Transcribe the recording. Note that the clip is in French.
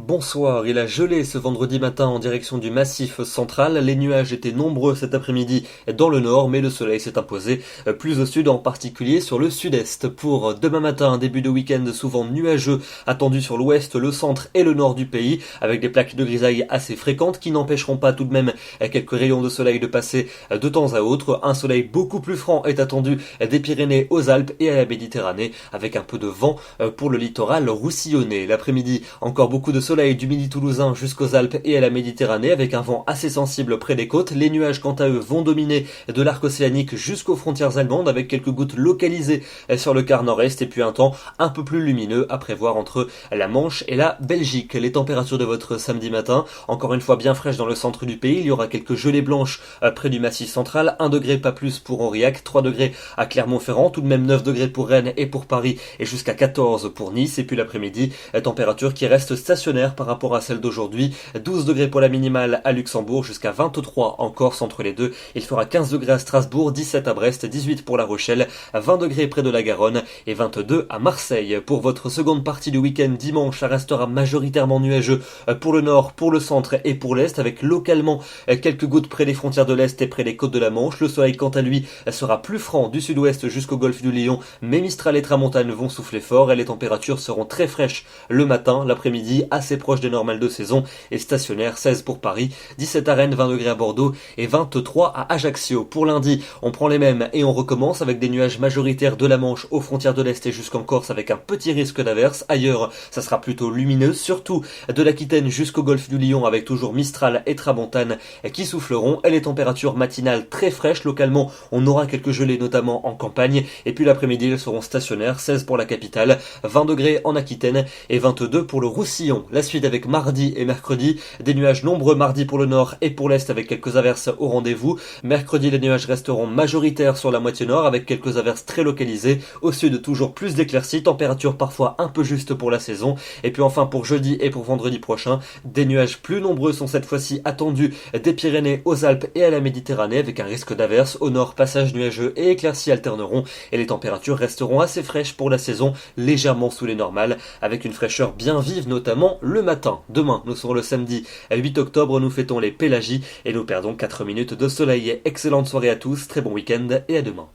Bonsoir, il a gelé ce vendredi matin en direction du Massif central. Les nuages étaient nombreux cet après-midi dans le nord, mais le soleil s'est imposé plus au sud, en particulier sur le sud-est. Pour demain matin, un début de week-end souvent nuageux attendu sur l'ouest, le centre et le nord du pays, avec des plaques de grisaille assez fréquentes qui n'empêcheront pas tout de même quelques rayons de soleil de passer de temps à autre. Un soleil beaucoup plus franc est attendu des Pyrénées aux Alpes et à la Méditerranée, avec un peu de vent pour le littoral roussillonné. L'après-midi, encore beaucoup de soleil du midi toulousain jusqu'aux Alpes et à la Méditerranée, avec un vent assez sensible près des côtes. Les nuages, quant à eux, vont dominer de l'arc océanique jusqu'aux frontières allemandes, avec quelques gouttes localisées sur le quart nord-est, et puis un temps un peu plus lumineux à prévoir entre la Manche et la Belgique. Les températures de votre samedi matin, encore une fois bien fraîches dans le centre du pays. Il y aura quelques gelées blanches près du Massif central, 1 degré pas plus pour Aurillac, 3 degrés à Clermont-Ferrand, tout de même 9 degrés pour Rennes et pour Paris, et jusqu'à 14 pour Nice. Et puis l'après-midi, température qui reste stationnaire par rapport à celle d'aujourd'hui. 12 degrés pour la minimale à Luxembourg, jusqu'à 23 en Corse entre les deux. Il fera 15 degrés à Strasbourg, 17 à Brest, 18 pour La Rochelle, 20 degrés près de la Garonne et 22 à Marseille. Pour votre seconde partie du week-end dimanche, ça restera majoritairement nuageux pour le nord, pour le centre et pour l'est, avec localement quelques gouttes près des frontières de l'est et près des côtes de la Manche. Le soleil, quant à lui, sera plus franc du sud-ouest jusqu'au golfe du Lion, mais Mistral et Tramontane vont souffler fort et les températures seront très fraîches le matin, l'après-midi assez proche des normales de saison et stationnaire. 16 pour Paris, 17 à Rennes, 20 degrés à Bordeaux et 23 à Ajaccio. Pour lundi, on prend les mêmes et on recommence avec des nuages majoritaires de la Manche aux frontières de l'Est et jusqu'en Corse, avec un petit risque d'averse. Ailleurs, ça sera plutôt lumineux, surtout de l'Aquitaine jusqu'au golfe du Lion, avec toujours Mistral et Tramontane qui souffleront, et les températures matinales très fraîches. Localement, on aura quelques gelées, notamment en campagne, et puis l'après-midi, elles seront stationnaires. 16 pour la capitale, 20 degrés en Aquitaine et 22 pour le Roussillon. La suite avec mardi et mercredi, des nuages nombreux mardi pour le nord et pour l'est, avec quelques averses au rendez-vous. Mercredi, les nuages resteront majoritaires sur la moitié nord, avec quelques averses très localisées. Au sud, toujours plus d'éclaircies, température parfois un peu juste pour la saison. Et puis enfin, pour jeudi et pour vendredi prochain, des nuages plus nombreux sont cette fois-ci attendus des Pyrénées aux Alpes et à la Méditerranée, avec un risque d'averse. Au nord, passages nuageux et éclaircies alterneront, et les températures resteront assez fraîches pour la saison, légèrement sous les normales, avec une fraîcheur bien vive, notamment le matin. Demain, nous serons le samedi 8 octobre, nous fêtons les Pélagies et nous perdons 4 minutes de soleil. Excellente soirée à tous, très bon week-end et à demain.